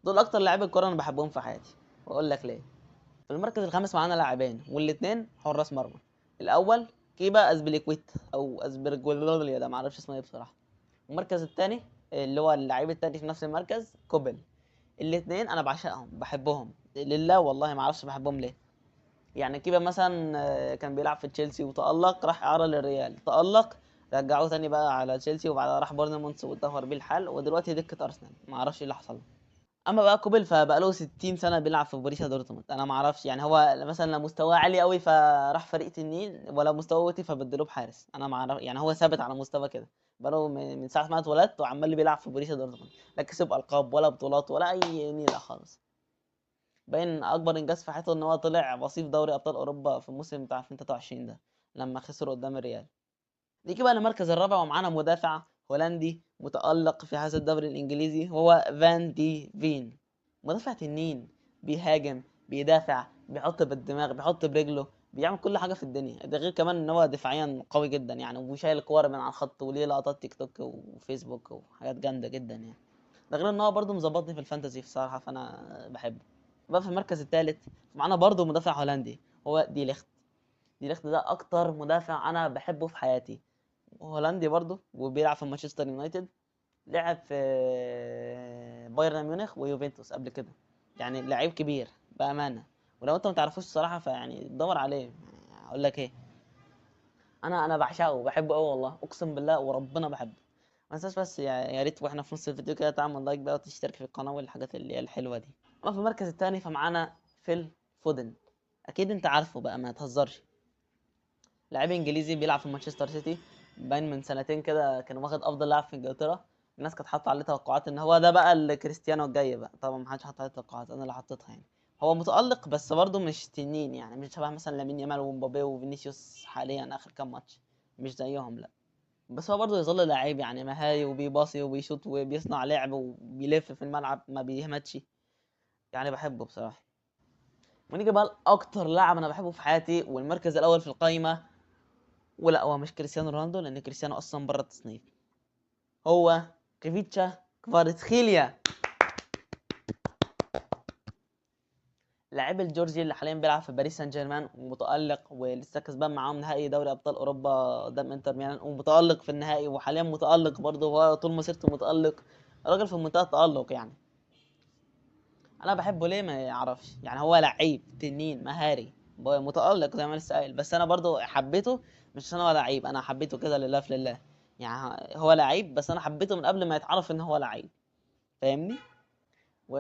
دول اكتر لاعبي الكوره انا بحبهم في حياتي، واقول لك ليه. في المركز الخامس معانا لاعبين والاثنين حراس مرمى. الاول كيبا ازبليكويت او ازبرجولوليا، ده معرفش اسمه ايه بصراحه. والمركز الثاني اللي هو اللعيب الثاني في نفس المركز كوبل. الاثنين انا بعشقهم بحبهم لله والله، ما اعرفش بحبهم ليه. يعني كيبا مثلا كان بيلعب في تشيلسي وتألق، راح اعاره للريال، تألق، رجعوه تاني بقى على تشيلسي، وبعدها راح بورنموث واتدهور بيه الحال، ودلوقتي دكة ارسنال، ما اعرفش ايه اللي حصل له. اما بقى كوبل فبقى له 60 سنه بيلعب في بوريسيا دورتموند، انا ما اعرفش يعني هو مثلا لو مستواه عالي قوي فراح فريق تنين، ولا مستواه وطي فبدلوه بحارس، انا ما اعرف يعني هو ثابت على مستوى كده. بقى له من ساعه ما اتولدت وعمال بيلعب في بوريسيا دورتموند، لا كسب القاب ولا بطولات ولا اي نيله خالص. باين اكبر انجاز في حياته ان هو طلع وصيف دوري ابطال اوروبا في الموسم بتاع 2023 ده، لما خسروا قدام الريال. نيجي بقى للمركز الرابع، ومعانا مدافع هولندي متألق في هذا الدوري الإنجليزي، هو فان دي فين. مدافع تنين، بيهاجم، بيدافع، بيحط بالدماغ، بيحط برجله، بيعمل كل حاجة في الدنيا. ده غير كمان ان هو دفاعيا قوي جدا يعني، وبيشيل الكور من على الخط، وليه لقطات تيك توك وفيسبوك وحاجات جامدة جدا يعني. ده غير ان هو برضه مظبطني في الفانتزي بصراحة، فانا بحبه. بقى في المركز الثالث معانا برضه مدافع هولندي، هو دي ليخت. دي ليخت ده اكتر مدافع انا بحبه في حياتي. هولندي برضه وبيلعب في مانشستر يونايتد، لعب في بايرن ميونخ ويوفنتوس قبل كده، يعني لعيب كبير بامانه. ولو انت ما تعرفوش الصراحه فيعني دور عليه، يعني اقول لك ايه. انا بعشقه وبحبه قوي والله، اقسم بالله وربنا بحبه. ما تنساش بس يا ريت واحنا في نص الفيديو كده تعمل لايك بقى وتشترك في القناه والحاجات اللي هي الحلوه دي. اما في المركز الثاني فمعانا فيل فودن. اكيد انت عارفه بقى، ما تهزرش. لاعب انجليزي بيلعب في مانشستر سيتي، باين من سنتين كده كان واخد افضل لاعب في انجلترا. الناس كانت حاطه عليه توقعات ان هو ده بقى الكريستيانو الجاي بقى، طبعا ما حدش حط عليه توقعات، انا اللي حطيتها يعني. هو متألق بس برضه مش تنين يعني، مش شبه مثلا لامين يامال ومبابي وفينيسيوس حاليا اخر كام ماتش، مش زيهم لا. بس هو برضه يظل لعيب يعني مهاري، وبيباصي وبيشوط وبيصنع لعب وبيلف في الملعب ما بيهمتش، يعني بحبه بصراحه. ونيجي بقى لاكتر لاعب انا بحبه في حياتي والمركز الاول في القائمه، ولا هو مش كريستيانو رونالدو لان كريستيانو اصلا بره التصنيف، هو كيفيتشا كفاراتسخيليا. لاعب الجورجي اللي حاليا بيلعب في باريس سان جيرمان ومتألق، ولسه كسبان معاهم نهائي دوري ابطال اوروبا قدام انتر ميلان، ومتألق في النهائي، وحاليا متألق برضه، وهو طول مسيرته متألق، راجل في منتهى التألق يعني. انا بحبه ليه ما يعرفش يعني، هو لعيب تنين مهاري متألق زي ما لسه قايل، بس انا برضه حبيته مش عشان هو لعيب، انا حبيته كده لله في لله. يعني هو لعيب بس انا حبيته من قبل ما يتعرف ان هو لعيب، فاهمني.